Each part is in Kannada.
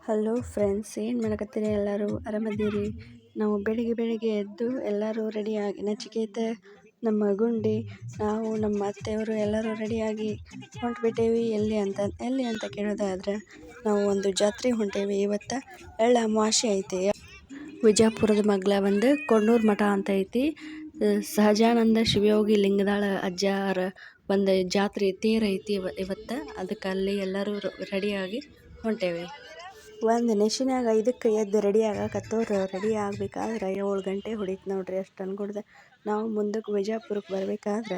ಹಲೋ ಫ್ರೆಂಡ್ಸ್, ಏನು ಮಾಡಕತ್ತೀರಿ? ಎಲ್ಲರೂ ಆರಾಮದ್ದೀರಿ? ನಾವು ಬೆಳಿಗ್ಗೆ ಎದ್ದು ಎಲ್ಲರೂ ರೆಡಿಯಾಗಿ ನಚಿಕೇತ, ನಮ್ಮ ಗುಂಡಿ, ನಾವು ನಮ್ಮ ಅತ್ತೆಯವರು ಎಲ್ಲರೂ ರೆಡಿಯಾಗಿ ಹೊಂಟ್ಬಿಟ್ಟೇವಿ. ಎಲ್ಲಿ ಅಂತ ಕೇಳೋದಾದ್ರೆ ನಾವು ಒಂದು ಜಾತ್ರೆ ಹೊಂಟೇವಿ. ಇವತ್ತು ಎಳ್ಳ ಅಮಾವಾಸ್ಯೆ ಐತಿ. ವಿಜಯಪುರದ ಮಗ್ಲ ಒಂದು ಕೊಣ್ಣೂರು ಮಠ ಅಂತ ಐತಿ. ಸಹಜಾನಂದ ಶಿವಯೋಗಿ ಲಿಂಗದಾಳ ಅಜ್ಜಾರ ಒಂದು ಜಾತ್ರೆ ತೇರ್ ಐತಿ ಇವತ್ತು. ಅದಕ್ಕೆ ಅಲ್ಲಿ ಎಲ್ಲರೂ ರೆಡಿಯಾಗಿ ಹೊಂಟೇವಿ. ಒಂದು ನೆಶಿನಾಗ 5ಕ್ಕೆ ಎದ್ದು ರೆಡಿ ಆಗಕತ್ತವ್ರು. ರೆಡಿ ಆಗಬೇಕಾದ್ರೆ 7 ಗಂಟೆ ಹೊಡಿತು ನೋಡ್ರಿ. ಅಷ್ಟು ಅನ್ಕೊಡ್ದೆ ನಾವು ಮುಂದಕ್ಕೆ ವಿಜಯಪುರಕ್ಕೆ ಬರಬೇಕಾದ್ರೆ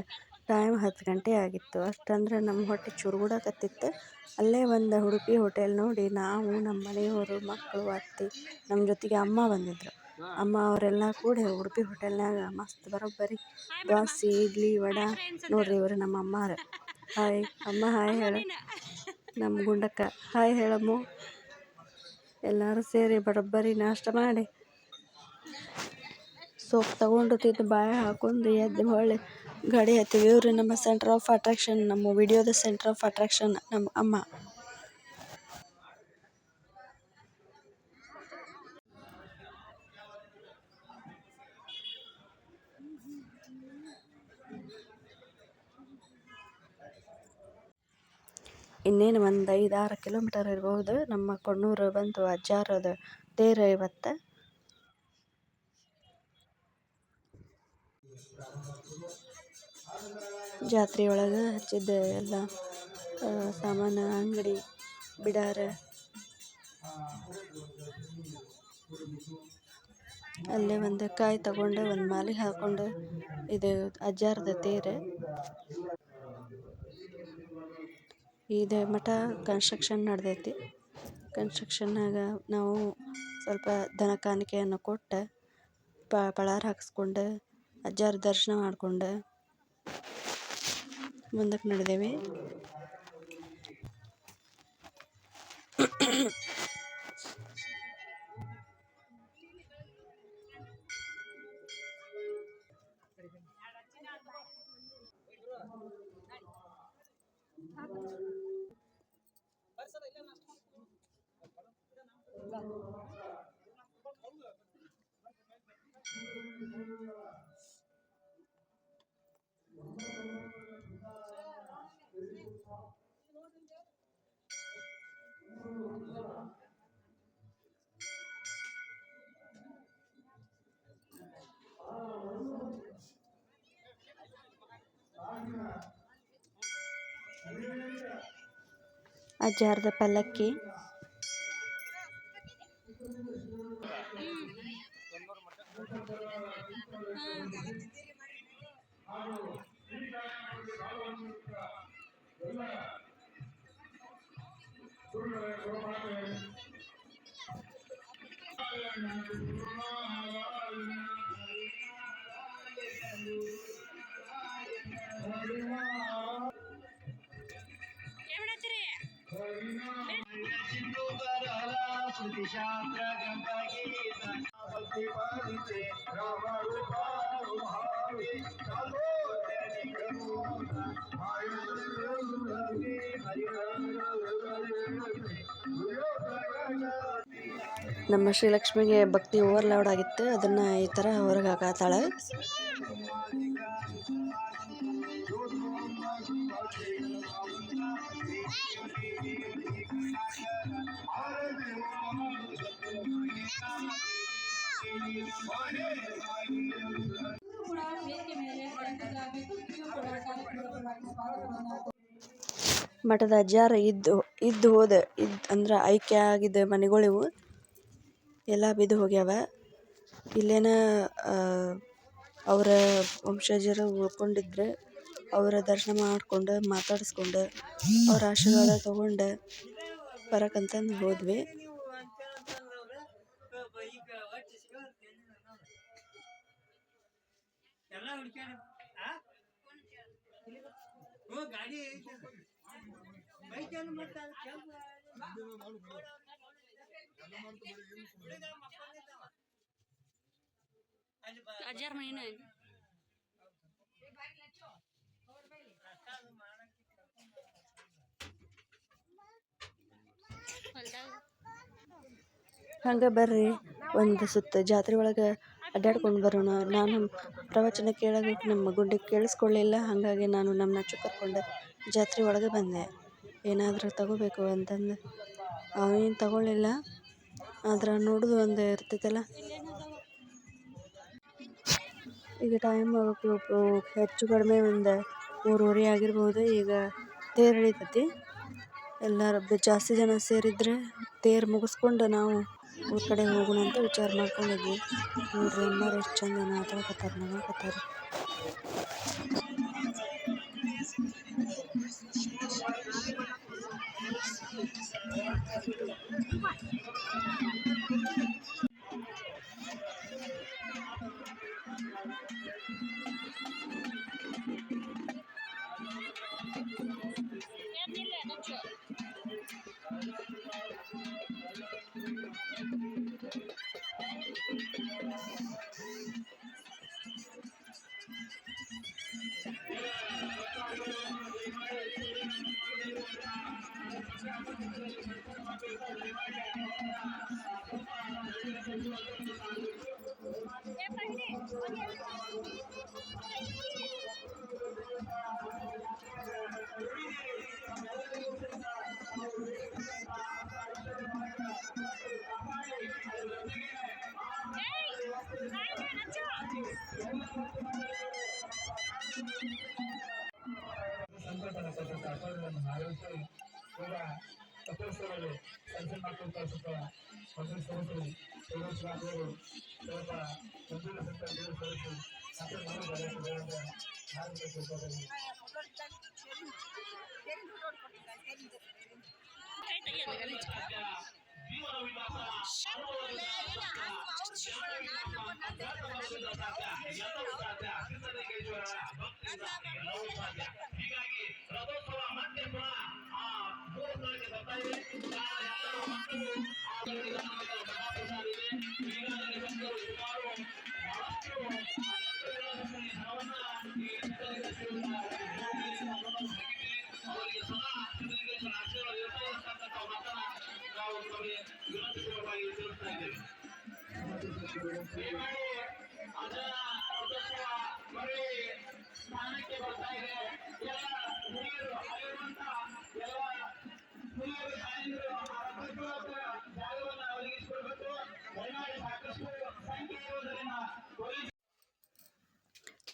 ಟೈಮ್ 10 ಗಂಟೆ ಆಗಿತ್ತು. ಅಷ್ಟಂದ್ರೆ ನಮ್ಮ ಹೊಟ್ಟೆ ಚುರುಗುಡಕತ್ತಿತ್ತು. ಅಲ್ಲೇ ಒಂದು ಉಡುಪಿ ಹೋಟೆಲ್ ನೋಡಿ ನಾವು, ನಮ್ಮ ಮನೆಯವರು, ಮಕ್ಕಳು, ಅತ್ತಿ, ನಮ್ಮ ಜೊತೆಗೆ ಅಮ್ಮ ಬಂದಿದ್ರು. ಅಮ್ಮ ಅವರೆಲ್ಲ ಕೂಡಿ ಉಡುಪಿ ಹೋಟೆಲ್ನಾಗ ಮಸ್ತ್ ಬರೋಬ್ಬರಿ ದೋಸೆ, ಇಡ್ಲಿ, ವಡೆ ನೋಡ್ರಿ. ಇವರು ನಮ್ಮ ಅಮ್ಮಾರು. ಹಾಯ್ ಅಮ್ಮ, ಹಾಯ್ ಹೇಳ. ನಮ್ಮ ಗುಂಡಕ್ಕ ಹಾಯ್ ಹೇಳಮ್ಮ. ಎಲ್ಲರೂ ಸೇರಿ ಬರೋಬ್ಬರಿ ನಾಷ್ಟ ಮಾಡಿ ಸೊಪ್ಪು ತಗೊಂಡು ತಿಂದು ಬಾಯ ಹಾಕೊಂಡು ಎದ್ದು ಹೊಳ್ಳಿ ಗಾಡಿ ಹತ್ತೀವಿ. ಇವರು ನಮ್ಮ ಸೆಂಟರ್ ಆಫ್ ಅಟ್ರಾಕ್ಷನ್, ನಮ್ಮ ವಿಡಿಯೋದ ಸೆಂಟರ್ ಆಫ್ ಅಟ್ರಾಕ್ಷನ್ ನಮ್ಮ ಅಮ್ಮ. ಇನ್ನೇನು ಒಂದು 5-6 ಕಿಲೋಮೀಟರ್ ಇರ್ಬೋದು. ನಮ್ಮ ಕೊಣ್ಣೂರು ಬಂತು ಅಜ್ಜಾರದ ತೇರು ಇವತ್ತು. ಜಾತ್ರೆಯೊಳಗೆ ಹಚ್ಚಿದ್ದ ಎಲ್ಲ ಸಾಮಾನು ಅಂಗಡಿ ಬಿಡಾರ, ಅಲ್ಲೇ ಒಂದು ಕಾಯಿ ತಗೊಂಡು ಒಂದು ಮಾಲೆ ಹಾಕೊಂಡು ಇದು ಅಜ್ಜಾರದ ತೇರು. ಇದು ಮಠ ಕನ್ಸ್ಟ್ರಕ್ಷನ್ ನಡೆದೈತಿ. ಕನ್ಸ್ಟ್ರಕ್ಷನ್ನಾಗ ನಾವು ಸ್ವಲ್ಪ ದನ ಕಾಣಿಕೆಯನ್ನು ಕೊಟ್ಟು ಪಳಾರ ಹಾಕಿಸ್ಕೊಂಡು ಅಜ್ಜಾರ ದರ್ಶನ ಮಾಡಿಕೊಂಡು ಮುಂದಕ್ಕೆ ನಡೆದೇವಿ. ಅಜ್ಜಾರದ ಪಲ್ಲಕ್ಕಿ, ನಮ್ಮ ಶ್ರೀಲಕ್ಷ್ಮಿಗೆ ಭಕ್ತಿ ಓವರ್ಲೋಡ್ ಆಗಿತ್ತು. ಅದನ್ನು ಈ ಥರ ಹೊರಗೆ ಹಾಕತ್ತಾಳೆ. ಮಠದ ಅಜ್ಜಾರ ಇದ್ದು ಹೋದ ಅಂದ್ರೆ ಐಕ್ಯ ಆಗಿದ್ದ ಮನೆಗಳಿವು ಎಲ್ಲ ಬಿದ್ದು ಹೋಗ್ಯಾವ. ಇಲ್ಲೇನ ಅವರ ವಂಶಜರು ಉಳ್ಕೊಂಡಿದ್ರೆ ಅವರ ದರ್ಶನ ಮಾಡಿಕೊಂಡು ಮಾತಾಡಿಸ್ಕೊಂಡು ಅವ್ರ ಆಶೀರ್ವಾದ ತಗೊಂಡು ಬರಕಂತಂದು ಹೋದ್ವಿ. ಅಜ್ಜಾರ ಮನೇನ ಹಂಗೆ ಬರ್ರಿ ಒಂದು ಸುತ್ತ ಜಾತ್ರೆ ಒಳಗೆ ಅಡ್ಡಾಡ್ಕೊಂಡು ಬರೋಣ. ನಾನು ಪ್ರವಚನ ಕೇಳೋದಕ್ಕೆ ನಮ್ಮ ಗುಂಡಿಗೆ ಕೇಳಿಸ್ಕೊಳ್ಳಿಲ್ಲ, ಹಾಗಾಗಿ ನಾನು ನಮ್ಮ ನಚ್ಚು ಕರ್ಕೊಂಡು ಜಾತ್ರೆ ಒಳಗೆ ಬಂದೆ. ಏನಾದರೂ ತಗೋಬೇಕು ಅಂತಂದು ಅವೇನು ತಗೊಳ್ಳಿಲ್ಲ, ಆದ್ರೆ ನೋಡೋದು ಒಂದು ಇರ್ತೈತಲ್ಲ. ಈಗ ಟೈಮ್ ಹೆಚ್ಚು ಕಡಿಮೆ ಒಂದು 3:30 ಆಗಿರ್ಬೋದು. ಈಗ ತೇರು ಎಳಿತೈತಿ. ಎಲ್ಲರೂ ಜಾಸ್ತಿ ಜನ ಸೇರಿದ್ರೆ ತೇರು ಮುಗಿಸ್ಕೊಂಡು ನಾವು ಊರ ಕಡೆ ಹೋಗೋಣ ಅಂತ ವಿಚಾರ ಮಾಡ್ಕೊಂಡಿದ್ವಿ. ನೋಡ್ರಿ ಎಲ್ಲರೂ ಎಷ್ಟು ಚಂದ ಮಾತಾಡಕತ್ತಾರೆ, ನಗಾಕತ್ತಾರೆ.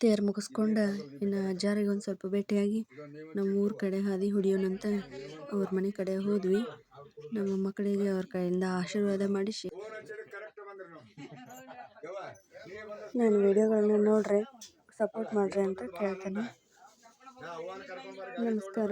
ತೇರು ಮುಗಿಸ್ಕೊಂಡು ಇನ್ನು ಅಜ್ಜಾರಿಗೆ ಒಂದು ಸ್ವಲ್ಪ ಭೇಟಿಯಾಗಿ ನಮ್ಮ ಊರ ಕಡೆ ಹಾದಿ ಹೊಡಿಯೋಣಂತ ಅವ್ರ ಮನೆ ಕಡೆ ಹೋದ್ವಿ. ನಮ್ಮ ಮಕ್ಕಳಿಗೆ ಅವ್ರ ಕಡೆಯಿಂದ ಆಶೀರ್ವಾದ ಮಾಡಿಸಿ ನಾನು ವಿಡಿಯೋಗಳನ್ನ ನೋಡ್ರಿ, ಸಪೋರ್ಟ್ ಮಾಡ್ರಿ ಅಂತ ಕೇಳ್ತೇನೆ. ನಮಸ್ಕಾರ.